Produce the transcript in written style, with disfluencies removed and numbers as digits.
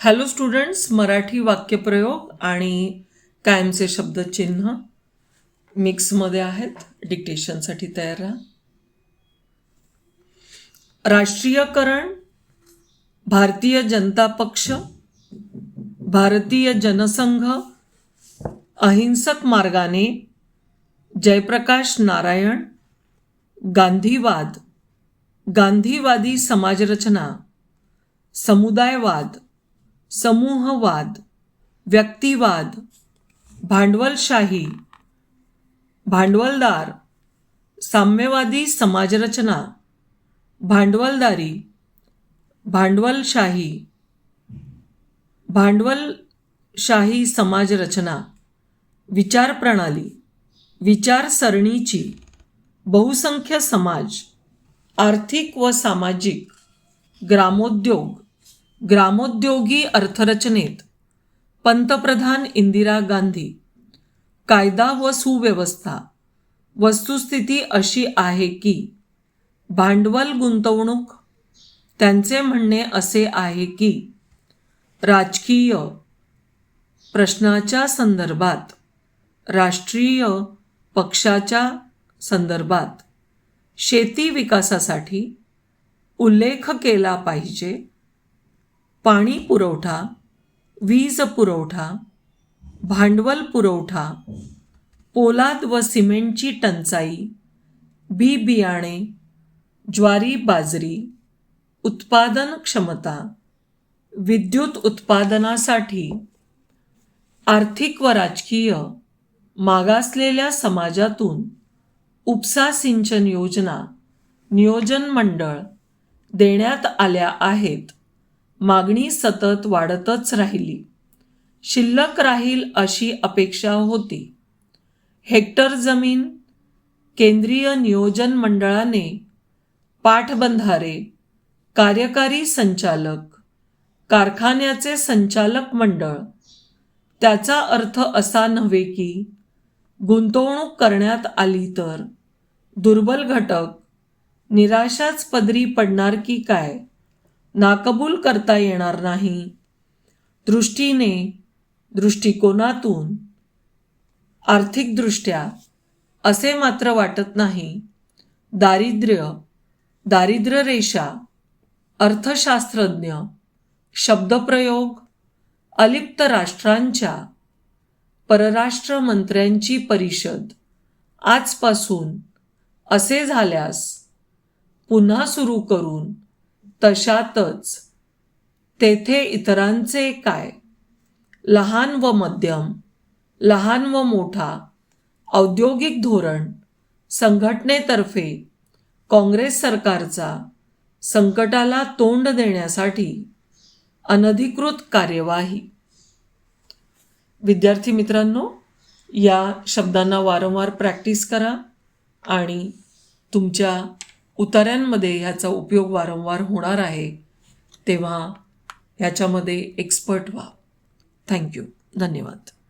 Hello students, Marathi वाक्यप्रयोग आणि कायमचे शब्दचिन्ह मिक्समध्ये आहेत. डिक्टेशनसाठी तयार राहा. राष्ट्रीयकरण, भारतीय जनता पक्ष, भारतीय जनसंघ, अहिंसक मार्गाने, जयप्रकाश नारायण, गांधीवाद, गांधीवादी समाजरचना, समुदायवाद, समूहवाद, व्यक्तिवाद, भांडवलशाही, भांडवलदार, साम्यवादी समाजरचना, भांडवलदारी, भांडवलशाही, भांडवलशाही समाजरचना, विचारप्रणाली, विचारसरणीची, बहुसंख्य समाज, आर्थिक व सामाजिक, ग्रामोद्योग, ग्रामोद्योगी अर्थरचनेत, पंतप्रधान इंदिरा गांधी, कायदा व सुव्यवस्था. वस्तुस्थिती अशी आहे की भांडवल गुंतवणूक. त्यांचे म्हणणे असे आहे की राजकीय प्रश्नाच्या संदर्भात, राष्ट्रीय पक्षाच्या संदर्भात शेती विकासासाठी उल्लेख केला पाहिजे. पाणी पुरवठा, वीज पुरवठा, भांडवल पुरवठा, पोलाद व सिमेंटची टंचाई, बी बियाणे, ज्वारी बाजरी, उत्पादन क्षमता, विद्युत उत्पादनासाठी, आर्थिक व राजकीय मागासलेल्या समाजातून उपसा सिंचन योजना, नियोजन मंडळ देण्यात आल्या आहेत. मागणी सतत वाढतच राहिली. शिल्लक राहील अशी अपेक्षा होती. हेक्टर जमीन केंद्रीय नियोजन मंडळाने पाटबंधारे, कार्यकारी संचालक, कारखान्याचे संचालक मंडळ. त्याचा अर्थ असा नव्हे की गुंतवणूक करण्यात आली तर दुर्बल घटक निराशाच पदरी पडणार की काय, नाकबूल करता येणार नाही. दृष्टिकोनातून आर्थिकदृष्ट्या असे मात्र वाटत नाही. दारिद्र्य रेषा, अर्थशास्त्रज्ञ, शब्दप्रयोग, अलिप्त राष्ट्रांच्या परराष्ट्र मंत्र्यांची परिषद. आजपासून असे झाल्यास पुन्हा सुरू करून तशातच तेथे इतरांचे काय. लहान व मध्यम, लहान व मोठा औद्योगिक धोरण संघटनेतर्फे काँग्रेस सरकारचा संकटाला तोंड देण्यासाठी अनधिकृत कार्यवाही. विद्यार्थी मित्रांनो, या शब्दांना वारंवार प्रॅक्टिस करा आणि तुमच्या उतार्यांमध्ये ह्याचा उपयोग वारंवार होणार आहे, तेव्हा ह्याच्यामध्ये एक्सपर्ट व्हा. थँक्यू. धन्यवाद.